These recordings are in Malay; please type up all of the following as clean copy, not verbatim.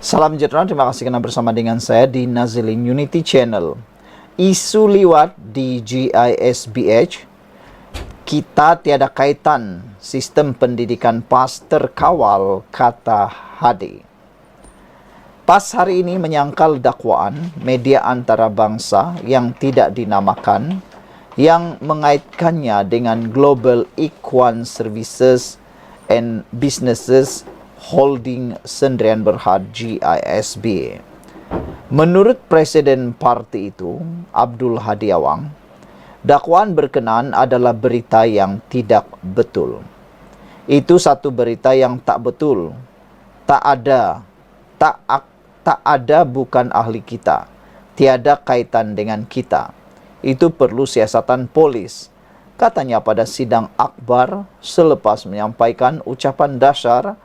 Salam sejahtera, terima kasih karena bersama dengan saya di Nazilin Unity Channel. Isu liwat di GISBH, kita tiada kaitan, sistem pendidikan PAS terkawal, kata Hadi. PAS hari ini menyangkal dakwaan media antarabangsa yang tidak dinamakan yang mengaitkannya dengan Global Ikhwan Services and Businesses Holding Sendirian Berhad GISB. Menurut Presiden parti itu, Abdul Hadi Awang, dakwaan berkenaan adalah berita yang tidak betul. Itu satu berita yang tak betul. Tak ada bukan ahli kita. Tiada kaitan dengan kita. Itu perlu siasatan polis. Katanya pada sidang akbar selepas menyampaikan ucapan dasar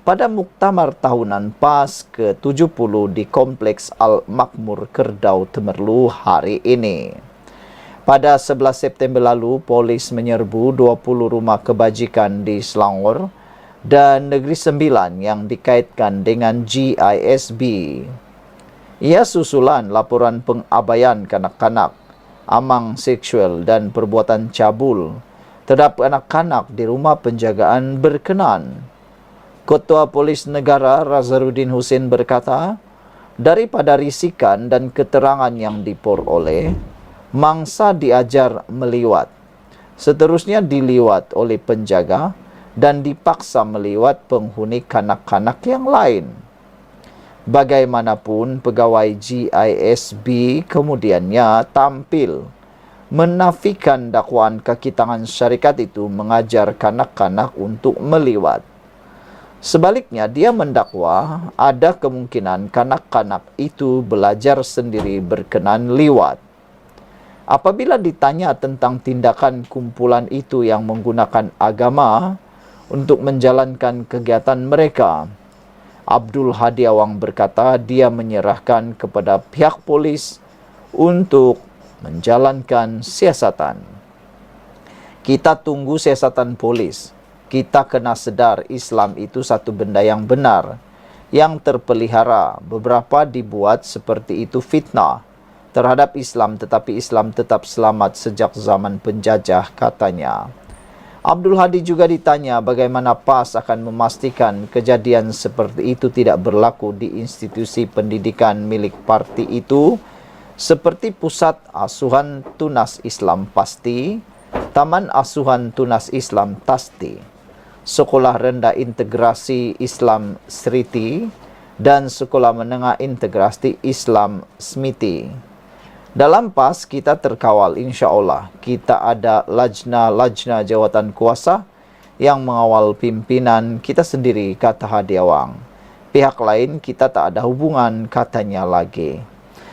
pada muktamar tahunan PAS ke-70 di Kompleks Al-Makmur, Kerdau, Temerloh hari ini. Pada 11 September lalu, polis menyerbu 20 rumah kebajikan di Selangor dan Negeri Sembilan yang dikaitkan dengan GISB. Ia susulan laporan pengabaian kanak-kanak, amang seksual dan perbuatan cabul terhadap anak-anak di rumah penjagaan berkenaan. Ketua Polis Negara Razarudin Hussein berkata, daripada risikan dan keterangan yang diperoleh, mangsa diajar meliwat. Seterusnya diliwat oleh penjaga dan dipaksa meliwat penghuni kanak-kanak yang lain. Bagaimanapun, pegawai GISB kemudiannya tampil menafikan dakwaan kaki tangan syarikat itu mengajar kanak-kanak untuk meliwat. Sebaliknya, dia mendakwa ada kemungkinan kanak-kanak itu belajar sendiri berkenan liwat. Apabila ditanya tentang tindakan kumpulan itu yang menggunakan agama untuk menjalankan kegiatan mereka, Abdul Hadi Awang berkata dia menyerahkan kepada pihak polis untuk menjalankan siasatan. Kita tunggu siasatan polis. Kita kena sedar Islam itu satu benda yang benar, yang terpelihara. Beberapa dibuat seperti itu fitnah terhadap Islam, tetapi Islam tetap selamat sejak zaman penjajah, katanya. Abdul Hadi juga ditanya bagaimana PAS akan memastikan kejadian seperti itu tidak berlaku di institusi pendidikan milik parti itu, seperti Pusat Asuhan Tunas Islam Pasti, Taman Asuhan Tunas Islam Tasti, Sekolah Rendah Integrasi Islam Sriti, dan Sekolah Menengah Integrasi Islam Smiti. Dalam PAS kita terkawal, insya Allah. Kita ada lajna jawatan kuasa yang mengawal pimpinan kita sendiri, kata Hadi Awang. Pihak lain kita tak ada hubungan, katanya lagi.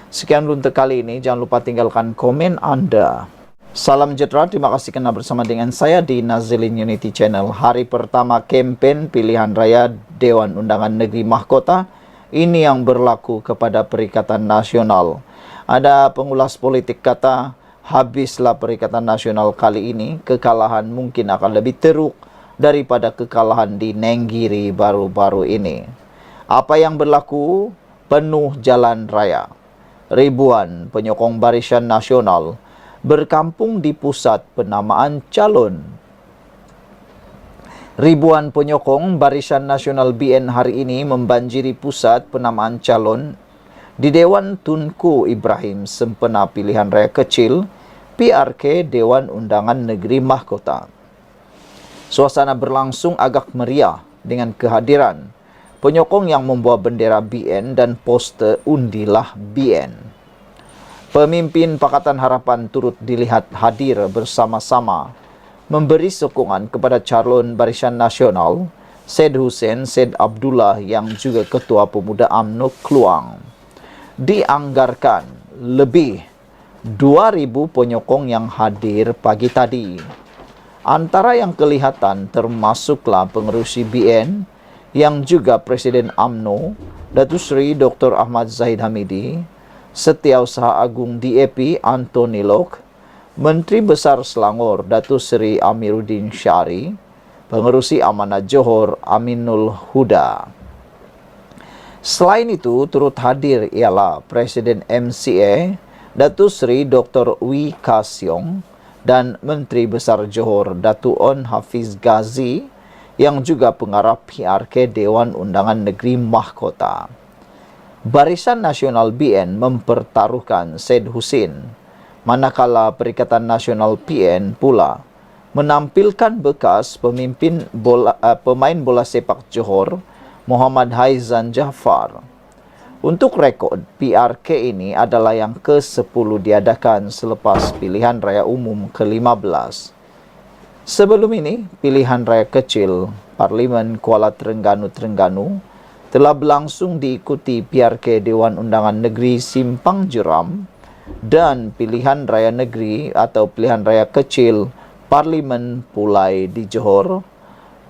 Sekian untuk kali ini, jangan lupa tinggalkan komen Anda. Salam sejahtera, terima kasih karena bersama dengan saya di Nazilin Unity Channel. Hari pertama kempen pilihan raya Dewan Undangan Negeri Mahkota ini yang berlaku kepada Perikatan Nasional. Ada pengulas politik kata, habislah Perikatan Nasional kali ini, kekalahan mungkin akan lebih teruk daripada kekalahan di Nenggiri baru-baru ini. Apa yang berlaku? Penuh jalan raya. Ribuan penyokong Barisan Nasional berkampung di pusat penamaan calon. Ribuan penyokong Barisan Nasional BN hari ini membanjiri pusat penamaan calon di Dewan Tunku Ibrahim Sempena Pilihan Raya Kecil PRK Dewan Undangan Negeri Mahkota. Suasana berlangsung agak meriah dengan kehadiran penyokong yang membawa bendera BN dan poster Undilah BN. Pemimpin Pakatan Harapan turut dilihat hadir bersama-sama memberi sokongan kepada calon Barisan Nasional Syed Hussein Syed Abdullah yang juga Ketua Pemuda UMNO Kluang. Dianggarkan lebih 2.000 penyokong yang hadir pagi tadi. Antara yang kelihatan termasuklah pengerusi BN yang juga Presiden UMNO Datuk Seri Dr. Ahmad Zahid Hamidi, Setiausaha Agung DAP Anthony Lok, Menteri Besar Selangor Datuk Seri Amiruddin Syari, Pengerusi Amanah Johor Aminul Huda. Selain itu, turut hadir ialah Presiden MCA, Datuk Seri Dr. Wee Ka Siong dan Menteri Besar Johor Datuk On Hafiz Ghazi yang juga pengarah PRK Dewan Undangan Negeri Mahkota. Barisan Nasional BN mempertaruhkan Syed Husin, manakala Perikatan Nasional PN pula menampilkan bekas pemain bola sepak Johor Muhammad Haizan Jaafar. Untuk rekod, PRK ini adalah yang ke-10 diadakan selepas pilihan raya umum ke-15. Sebelum ini, pilihan raya kecil Parlimen Kuala Terengganu telah berlangsung diikuti PRK Dewan Undangan Negeri Simpang Jeram dan pilihan raya negeri atau pilihan raya kecil Parlimen Pulai di Johor,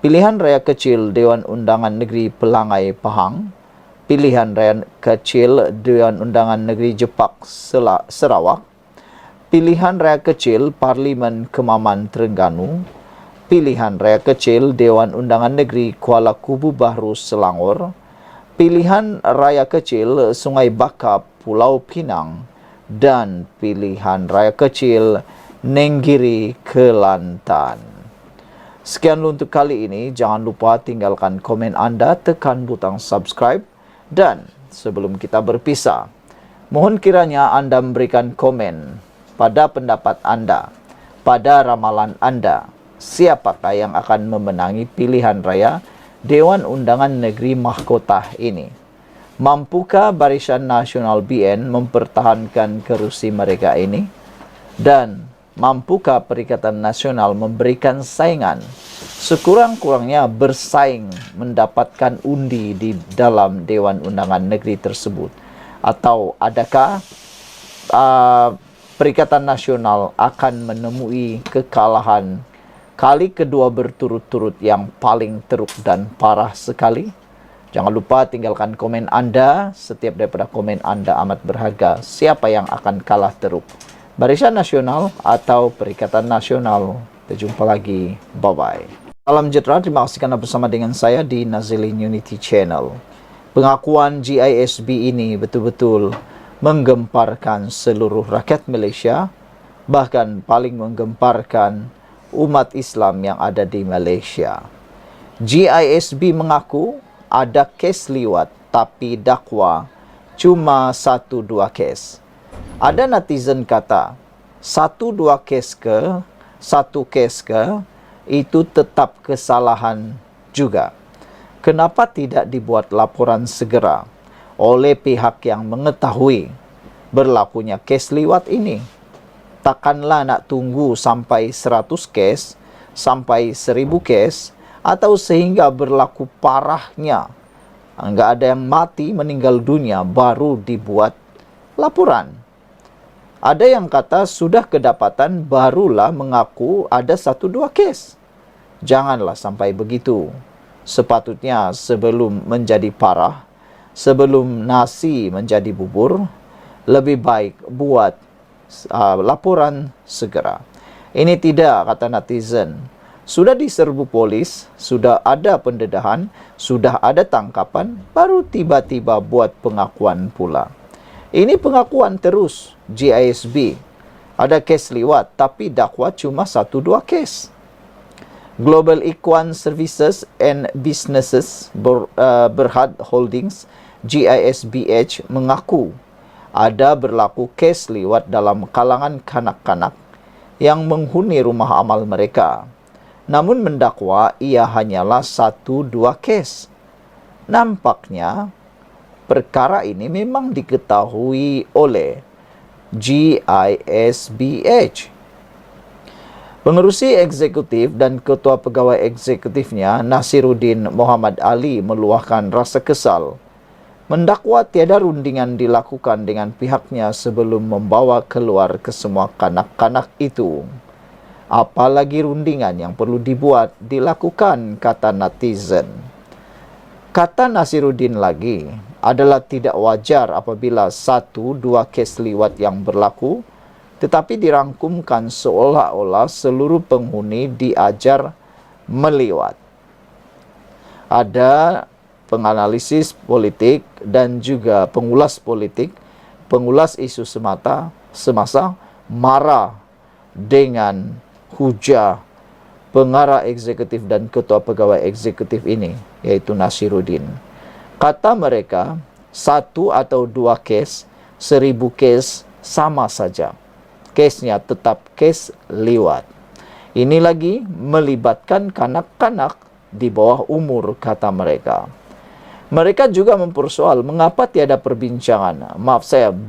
pilihan raya kecil Dewan Undangan Negeri Pelangai Pahang, pilihan raya kecil Dewan Undangan Negeri Jepak Sarawak, pilihan raya kecil Parlimen Kemaman Terengganu, pilihan raya kecil Dewan Undangan Negeri Kuala Kubu Bahru Selangor, pilihan raya kecil Sungai Bakap Pulau Pinang, dan pilihan raya kecil Nenggiri Kelantan. Sekian untuk kali ini. Jangan lupa tinggalkan komen anda, tekan butang subscribe, dan sebelum kita berpisah, mohon kiranya anda memberikan komen pada pendapat anda, pada ramalan anda, siapakah yang akan memenangi pilihan raya Dewan Undangan Negeri Mahkota ini. Mampukah Barisan Nasional BN mempertahankan kerusi mereka ini? Dan mampukah Perikatan Nasional memberikan saingan, sekurang-kurangnya bersaing mendapatkan undi di dalam Dewan Undangan Negeri tersebut? Atau adakah Perikatan Nasional akan menemui kekalahan kali kedua berturut-turut yang paling teruk dan parah sekali? Jangan lupa tinggalkan komen anda. Setiap daripada komen anda amat berharga. Siapa yang akan kalah teruk, Barisan Nasional atau Perikatan Nasional? Berjumpa lagi. Bye-bye. Salam sejahtera. Terima kasih kerana bersama dengan saya di Nazilin Unity Channel. Pengakuan GISB ini betul-betul menggemparkan seluruh rakyat Malaysia, bahkan paling menggemparkan umat Islam yang ada di Malaysia. GISB mengaku ada kes liwat, tapi dakwa cuma 1-2 kes. Ada netizen kata, 1-2 kes ke, 1 kes ke, itu tetap kesalahan juga. Kenapa tidak dibuat laporan segera oleh pihak yang mengetahui berlakunya kes liwat ini? Takkanlah nak tunggu sampai 100 kes, sampai 1000 kes, atau sehingga berlaku parahnya, enggak ada yang mati, meninggal dunia, baru dibuat laporan. Ada yang kata sudah kedapatan barulah mengaku ada 1-2 kes. Janganlah sampai begitu. Sepatutnya sebelum menjadi parah, sebelum nasi menjadi bubur, lebih baik buat laporan segera. Ini tidak, kata netizen. Sudah diserbu polis, sudah ada pendedahan, sudah ada tangkapan, baru tiba-tiba buat pengakuan pula. Ini pengakuan terus GISB. Ada kes liwat, tapi dakwa cuma 1-2 kes. Global Equine Services and Businesses Berhad Holdings GISBH mengaku ada berlaku kes liwat dalam kalangan kanak-kanak yang menghuni rumah amal mereka. Namun mendakwa ia hanyalah 1-2 kes. Nampaknya perkara ini memang diketahui oleh GISBH. Pengerusi eksekutif dan ketua pegawai eksekutifnya Nasiruddin Muhammad Ali meluahkan rasa kesal mendakwa tiada rundingan dilakukan dengan pihaknya sebelum membawa keluar ke semua kanak-kanak itu. Apalagi rundingan yang perlu dilakukan, kata netizen. Kata Nasiruddin lagi, adalah tidak wajar apabila 1-2 kes liwat yang berlaku, tetapi dirangkumkan seolah-olah seluruh penghuni diajar meliwat. Ada penganalisis politik dan juga pengulas politik, pengulas isu semasa marah dengan hujah pengarah eksekutif dan ketua pegawai eksekutif ini, yaitu Nasyirudin. Kata mereka, 1 atau 2 kes, 1000 kes sama saja. Kesnya tetap kes liwat. Ini lagi melibatkan kanak-kanak di bawah umur, kata mereka. Mereka juga mempersoal mengapa tiada perbincangan.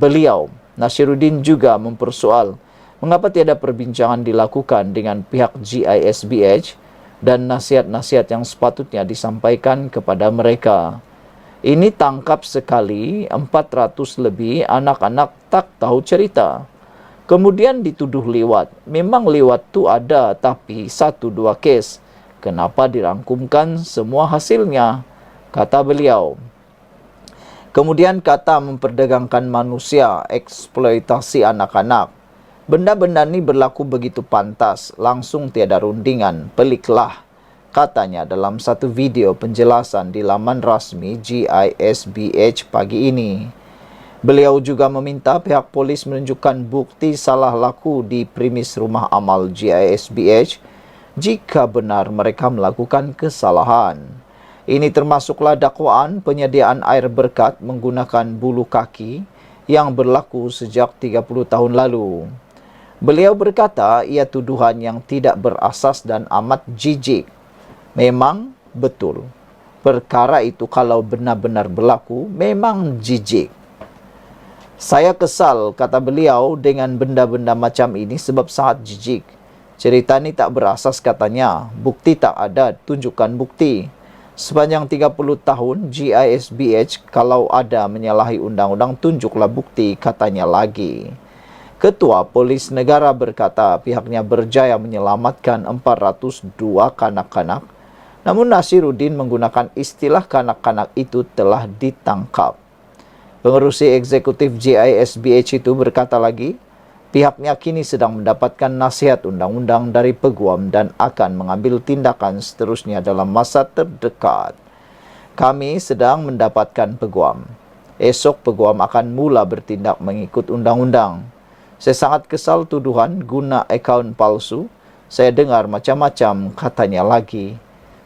Beliau, Nasyirudin juga mempersoal mengapa tiada perbincangan dilakukan dengan pihak GISBH dan nasihat-nasihat yang sepatutnya disampaikan kepada mereka. Ini tangkap sekali 400 lebih anak-anak tak tahu cerita. Kemudian dituduh liwat. Memang liwat tu ada, tapi 1-2 kes. Kenapa dirangkumkan semua hasilnya? Kata beliau. Kemudian kata memperdagangkan manusia, eksploitasi anak-anak. Benda-benda ini berlaku begitu pantas, langsung tiada rundingan, peliklah, katanya dalam satu video penjelasan di laman rasmi GISBH pagi ini. Beliau juga meminta pihak polis menunjukkan bukti salah laku di premis rumah amal GISBH jika benar mereka melakukan kesalahan. Ini termasuklah dakwaan penyediaan air berkat menggunakan bulu kaki yang berlaku sejak 30 tahun lalu. Beliau berkata, ia tuduhan yang tidak berasas dan amat jijik. Memang betul. Perkara itu kalau benar-benar berlaku, memang jijik. Saya kesal, kata beliau, dengan benda-benda macam ini sebab sangat jijik. Cerita ini tak berasas, katanya. Bukti tak ada, tunjukkan bukti. Sepanjang 30 tahun, GISBH kalau ada menyalahi undang-undang, tunjuklah bukti, katanya lagi. Ketua Polis Negara berkata pihaknya berjaya menyelamatkan 402 kanak-kanak. Namun Nasyirudin menggunakan istilah kanak-kanak itu telah ditangkap. Pengerusi eksekutif GISBH itu berkata lagi, pihaknya kini sedang mendapatkan nasihat undang-undang dari peguam dan akan mengambil tindakan seterusnya dalam masa terdekat. Kami sedang mendapatkan peguam. Esok peguam akan mula bertindak mengikut undang-undang. Saya sangat kesal tuduhan guna akaun palsu. Saya dengar macam-macam, katanya lagi.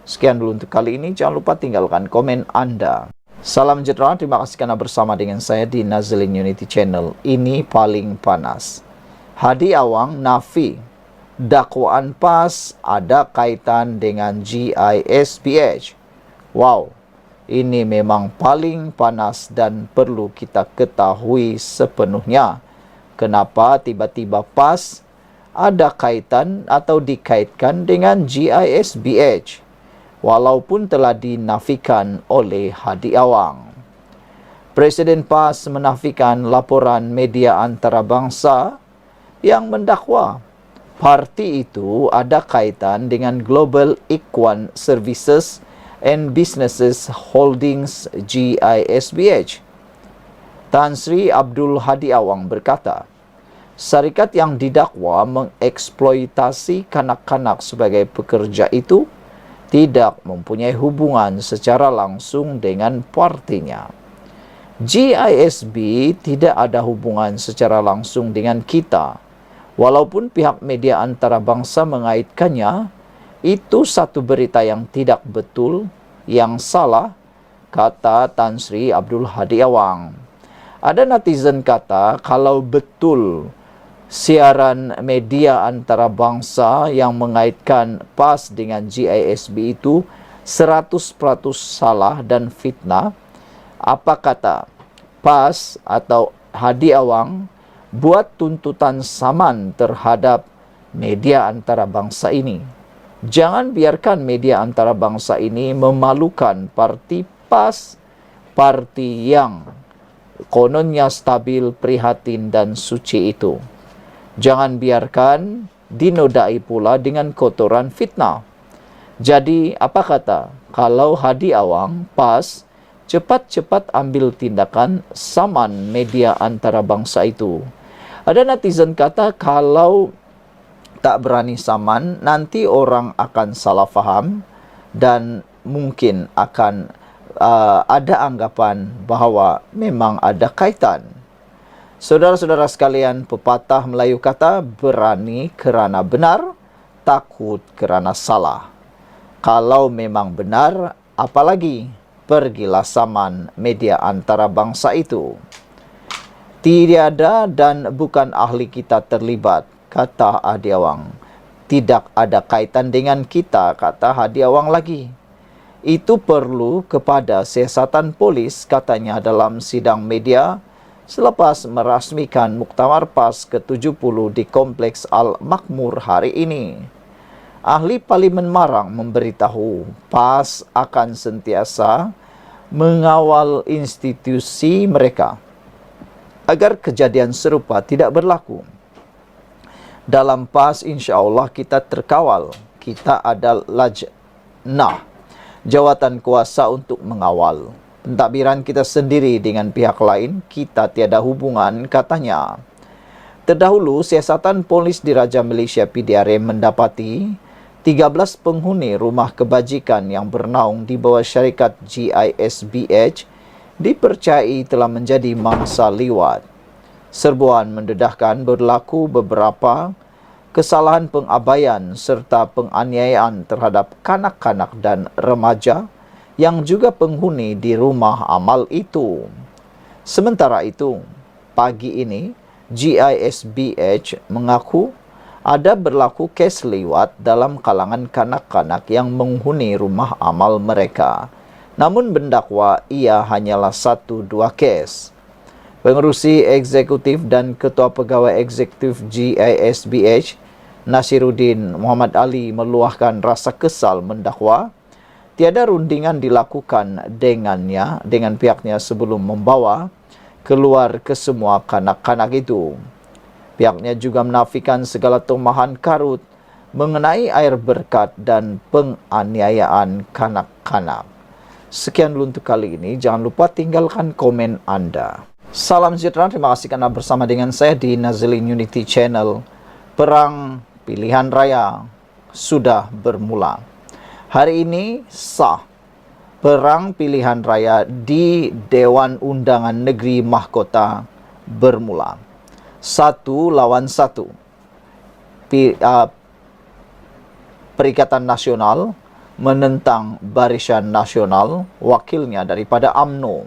Sekian dulu untuk kali ini. Jangan lupa tinggalkan komen Anda. Salam sejahtera. Terima kasih karena bersama dengan saya di Nazlin Unity Channel. Ini paling panas. Hadi Awang nafi. Dakwaan PAS ada kaitan dengan GISBH. Wow. Ini memang paling panas dan perlu kita ketahui sepenuhnya. Kenapa tiba-tiba PAS ada kaitan atau dikaitkan dengan GISBH walaupun telah dinafikan oleh Hadi Awang. Presiden PAS menafikan laporan media antarabangsa yang mendakwa parti itu ada kaitan dengan Global Ikhwan Services and Businesses Holdings GISBH. Tan Sri Abdul Hadi Awang berkata, syarikat yang didakwa mengeksploitasi kanak-kanak sebagai pekerja itu tidak mempunyai hubungan secara langsung dengan partinya. GISB tidak ada hubungan secara langsung dengan kita. Walaupun pihak media antarabangsa mengaitkannya, itu satu berita yang tidak betul, yang salah, kata Tan Sri Abdul Hadi Awang. Ada netizen kata kalau betul siaran media antarabangsa yang mengaitkan PAS dengan GISB itu 100% salah dan fitnah, apa kata PAS atau Hadi Awang buat tuntutan saman terhadap media antarabangsa ini. Jangan biarkan media antarabangsa ini memalukan parti PAS, parti yang kononnya stabil, prihatin dan suci itu. Jangan biarkan dinodai pula dengan kotoran fitnah. Jadi, apa kata? Kalau Hadi Awang, PAS, cepat-cepat ambil tindakan saman media antarabangsa itu. Ada netizen kata kalau tak berani saman, nanti orang akan salah faham dan mungkin akan ada anggapan bahwa memang ada kaitan. Saudara-saudara sekalian, pepatah Melayu kata, berani kerana benar, takut kerana salah. Kalau memang benar, apalagi pergilah saman media antara bangsa itu. Tiada dan bukan ahli kita terlibat, kata Hadiawang. Tidak ada kaitan dengan kita, kata Hadiawang lagi. Itu perlu kepada siasatan polis, katanya dalam sidang media selepas merasmikan Muktamar PAS ke-70 di Kompleks Al-Makmur hari ini. Ahli Parlimen Marang memberitahu PAS akan sentiasa mengawal institusi mereka agar kejadian serupa tidak berlaku. Dalam PAS insya-Allah kita terkawal. Kita ada lajnah, jawatan kuasa untuk mengawal. Pentadbiran kita sendiri dengan pihak lain, kita tiada hubungan, katanya. Terdahulu, siasatan polis Diraja Malaysia PDRM mendapati 13 penghuni rumah kebajikan yang bernaung di bawah syarikat GISBH dipercayai telah menjadi mangsa liwat. Serbuan mendedahkan berlaku beberapa kesalahan pengabaian serta penganiayaan terhadap kanak-kanak dan remaja yang juga penghuni di rumah amal itu. Sementara itu, pagi ini GISBH mengaku ada berlaku kes liwat dalam kalangan kanak-kanak yang menghuni rumah amal mereka. Namun mendakwa ia hanyalah 1-2 kes. Pengerusi eksekutif dan ketua pegawai eksekutif GISBH, Nasiruddin Muhammad Ali, meluahkan rasa kesal mendakwa tiada rundingan dilakukan dengan pihaknya sebelum membawa keluar ke semua kanak-kanak itu. Pihaknya juga menafikan segala tumahan karut mengenai air berkat dan penganiayaan kanak-kanak. Sekian dulu untuk kali ini. Jangan lupa tinggalkan komen Anda. Salam sejahtera. Terima kasih karena bersama dengan saya di Nazilin Unity Channel. Perang pilihan raya sudah bermula. Hari ini sah perang pilihan raya di Dewan Undangan Negeri Mahkota bermula. 1 lawan 1. Perikatan Nasional menentang Barisan Nasional, wakilnya daripada UMNO.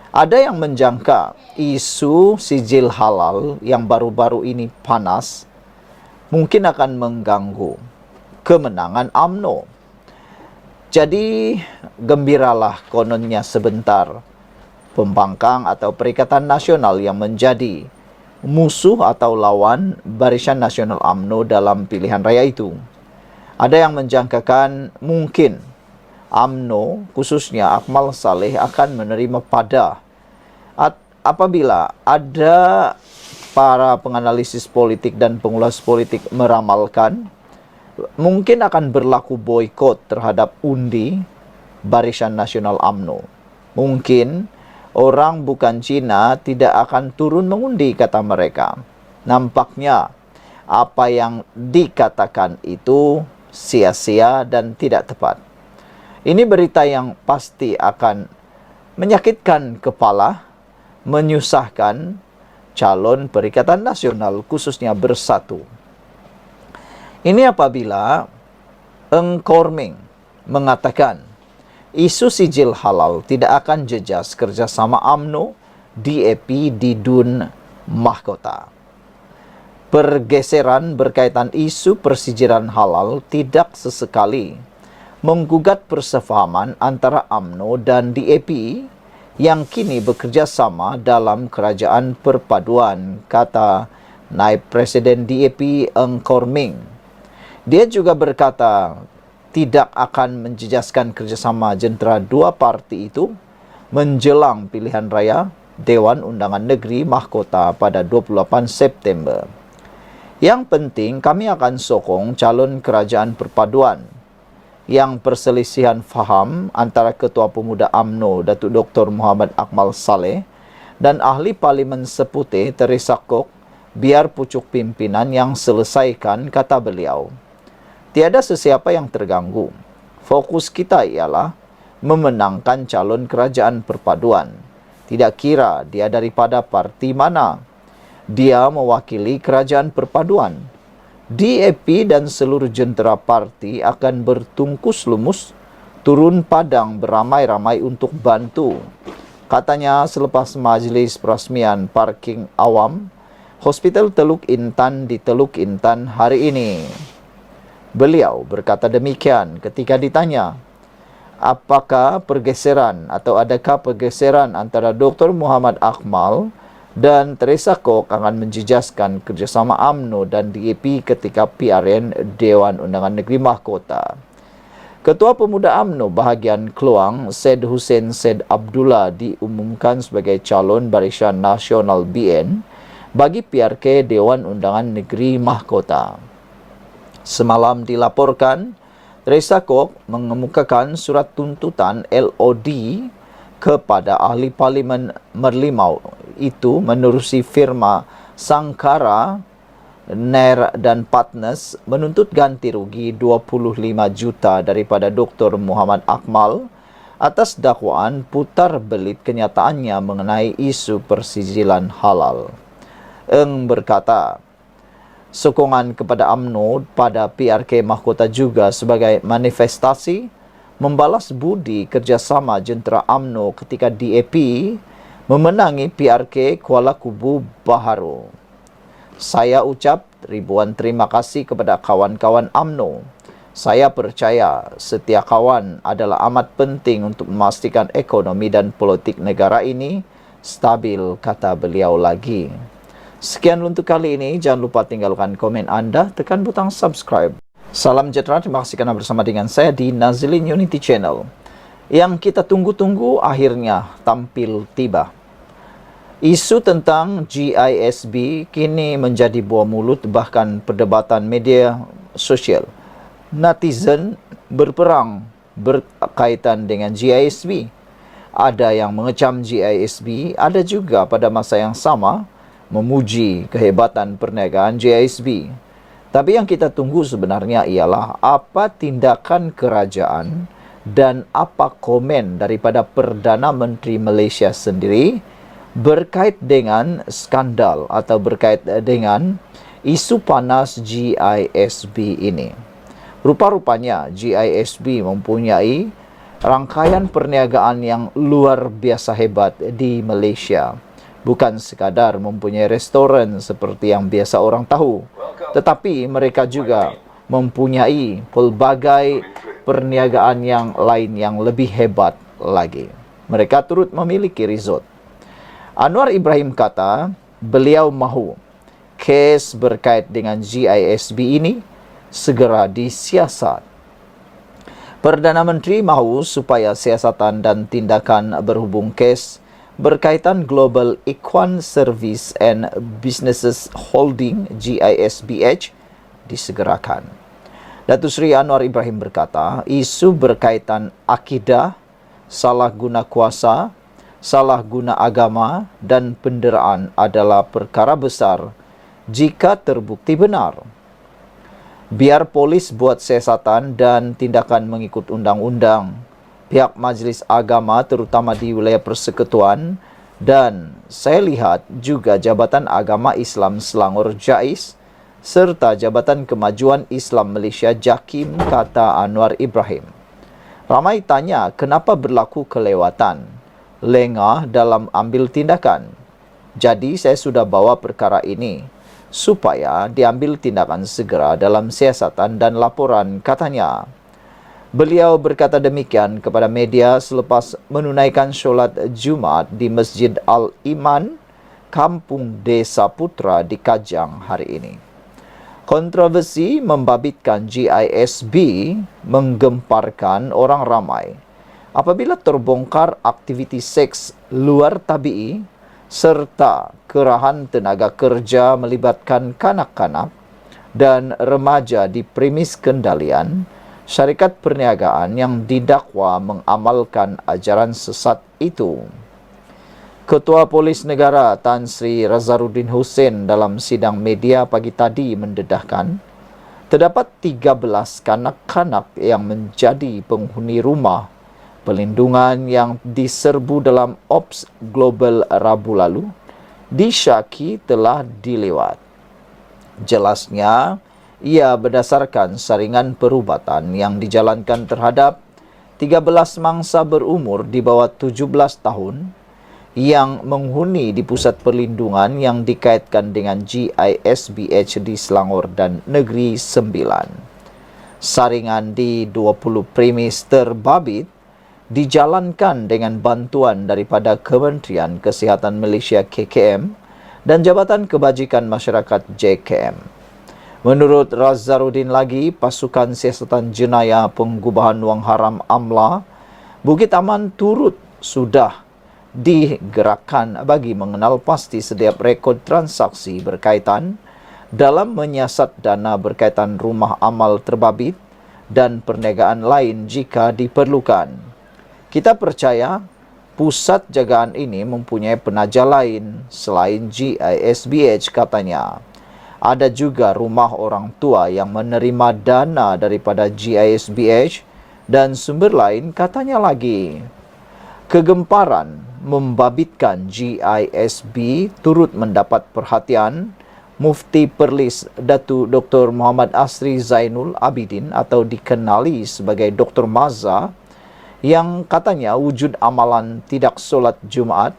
Ada yang menjangka isu sijil halal yang baru-baru ini panas mungkin akan mengganggu kemenangan UMNO. Jadi gembiralah kononnya sebentar pembangkang atau Perikatan Nasional yang menjadi musuh atau lawan Barisan Nasional UMNO dalam pilihan raya itu. Ada yang menjangkakan mungkin UMNO, khususnya Akmal Saleh, akan menerima pada apabila ada para penganalisis politik dan pengulas politik meramalkan mungkin akan berlaku boikot terhadap undi Barisan Nasional UMNO. Mungkin orang bukan Cina tidak akan turun mengundi, kata mereka. Nampaknya apa yang dikatakan itu sia-sia dan tidak tepat. Ini berita yang pasti akan menyakitkan kepala, menyusahkan calon Perikatan Nasional, khususnya Bersatu. Ini apabila Eng Korming mengatakan isu sijil halal tidak akan jejas kerjasama UMNO, DAP di DUN Mahkota. Pergeseran berkaitan isu persijiran halal tidak sesekali menggugat persefahaman antara UMNO dan DAP yang kini bekerja sama dalam kerajaan perpaduan, kata Naib Presiden DAP Eng Korming. Dia juga berkata tidak akan menjejaskan kerjasama jentera dua parti itu menjelang pilihan raya Dewan Undangan Negeri Mahkota pada 28 September. Yang penting kami akan sokong calon kerajaan perpaduan yang perselisihan faham antara Ketua Pemuda UMNO Datuk Dr. Muhammad Akmal Saleh dan Ahli Parlimen Seputih Teresa Kok biar pucuk pimpinan yang selesaikan, kata beliau. Tiada sesiapa yang terganggu. Fokus kita ialah memenangkan calon kerajaan perpaduan. Tidak kira dia daripada parti mana, dia mewakili kerajaan perpaduan. DAP dan seluruh jentera parti akan bertungkus lumus turun padang beramai-ramai untuk bantu. Katanya selepas majlis perasmian parking awam Hospital Teluk Intan di Teluk Intan hari ini. Beliau berkata demikian ketika ditanya, apakah pergeseran atau adakah pergeseran antara Dr. Muhammad Akmal dan Teresa Kok akan menjejaskan kerjasama UMNO dan DAP ketika PRN Dewan Undangan Negeri Mahkota. Ketua Pemuda UMNO bahagian Keluang, Syed Hussein Syed Abdullah diumumkan sebagai calon Barisan Nasional BN bagi PRK Dewan Undangan Negeri Mahkota. Semalam dilaporkan, Teresa Kok mengemukakan surat tuntutan LOD kepada ahli Parlimen Merlimau itu menerusi firma Sangkara, Nair dan Partners menuntut ganti rugi 25 juta daripada Dr. Muhammad Akmal atas dakwaan putar belit kenyataannya mengenai isu persijilan halal. Eng berkata, sokongan kepada UMNO pada PRK Mahkota juga sebagai manifestasi membalas budi kerjasama jentera UMNO ketika DAP memenangi PRK Kuala Kubu Baharu. Saya ucap ribuan terima kasih kepada kawan-kawan UMNO. Saya percaya setiap kawan adalah amat penting untuk memastikan ekonomi dan politik negara ini stabil, kata beliau lagi. Sekian untuk kali ini. Jangan lupa tinggalkan komen anda, tekan butang subscribe. Salam sejahtera, terima kasih kerana bersama dengan saya di Nazilin Unity Channel. Yang kita tunggu-tunggu akhirnya tampil tiba. Isu tentang GISB kini menjadi buah mulut bahkan perdebatan media sosial. Netizen berperang berkaitan dengan GISB. Ada yang mengecam GISB, ada juga pada masa yang sama memuji kehebatan perniagaan GISB. Tapi yang kita tunggu sebenarnya ialah apa tindakan kerajaan dan apa komen daripada Perdana Menteri Malaysia sendiri berkait dengan skandal atau berkait dengan isu panas GISB ini. Rupa-rupanya GISB mempunyai rangkaian perniagaan yang luar biasa hebat di Malaysia. Bukan sekadar mempunyai restoran seperti yang biasa orang tahu, tetapi mereka juga mempunyai pelbagai perniagaan yang lain yang lebih hebat lagi. Mereka turut memiliki resort. Anwar Ibrahim kata, beliau mahu kes berkait dengan GISB ini segera disiasat. Perdana Menteri mahu supaya siasatan dan tindakan berhubung kes berkaitan Global Equine Service and Businesses Holding GISBH disegerakan. Datuk Seri Anwar Ibrahim berkata, isu berkaitan akidah, salah guna kuasa, salah guna agama dan penderaan adalah perkara besar jika terbukti benar. Biar polis buat siasatan dan tindakan mengikut undang-undang. Pihak Majlis Agama terutama di wilayah Persekutuan dan saya lihat juga Jabatan Agama Islam Selangor JAIS serta Jabatan Kemajuan Islam Malaysia JAKIM, kata Anwar Ibrahim. Ramai tanya kenapa berlaku kelewatan, lengah dalam ambil tindakan. Jadi saya sudah bawa perkara ini supaya diambil tindakan segera dalam siasatan dan laporan, katanya. Beliau berkata demikian kepada media selepas menunaikan solat Jumaat di Masjid Al-Iman, Kampung Desa Putra di Kajang hari ini. Kontroversi membabitkan GISB menggemparkan orang ramai apabila terbongkar aktiviti seks luar tabii serta kerahan tenaga kerja melibatkan kanak-kanak dan remaja di premis kendalian syarikat perniagaan yang didakwa mengamalkan ajaran sesat itu. Ketua Polis Negara Tan Sri Razaruddin Hussein dalam sidang media pagi tadi mendedahkan, terdapat 13 kanak-kanak yang menjadi penghuni rumah Pelindungan yang diserbu dalam Ops Global Rabu lalu disyaki telah dilewat. Jelasnya, ia berdasarkan saringan perubatan yang dijalankan terhadap 13 mangsa berumur di bawah 17 tahun yang menghuni di pusat perlindungan yang dikaitkan dengan GISBH di Selangor dan Negeri Sembilan. Saringan di 20 premis terbabit dijalankan dengan bantuan daripada Kementerian Kesihatan Malaysia KKM dan Jabatan Kebajikan Masyarakat JKM. Menurut Razarudin lagi, pasukan siasatan jenayah pengubahan wang haram AMLA Bukit Aman turut sudah digerakkan bagi mengenal pasti setiap rekod transaksi berkaitan dalam menyiasat dana berkaitan rumah amal terbabit dan perniagaan lain jika diperlukan. Kita percaya pusat jagaan ini mempunyai penaja lain selain GISBH, katanya. Ada juga rumah orang tua yang menerima dana daripada GISBH dan sumber lain, katanya lagi. Kegemparan membabitkan GISB turut mendapat perhatian Mufti Perlis Datuk Dr. Muhammad Asri Zainul Abidin atau dikenali sebagai Dr. Maza, yang katanya wujud amalan tidak solat Jumaat,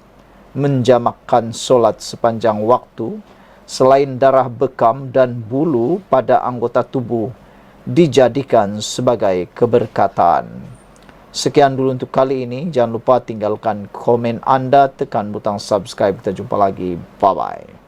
menjamakkan solat sepanjang waktu, selain darah bekam dan bulu pada anggota tubuh dijadikan sebagai keberkatan. Sekian dulu untuk kali ini. Jangan lupa tinggalkan komen anda, tekan butang subscribe. Kita jumpa lagi. Bye-bye.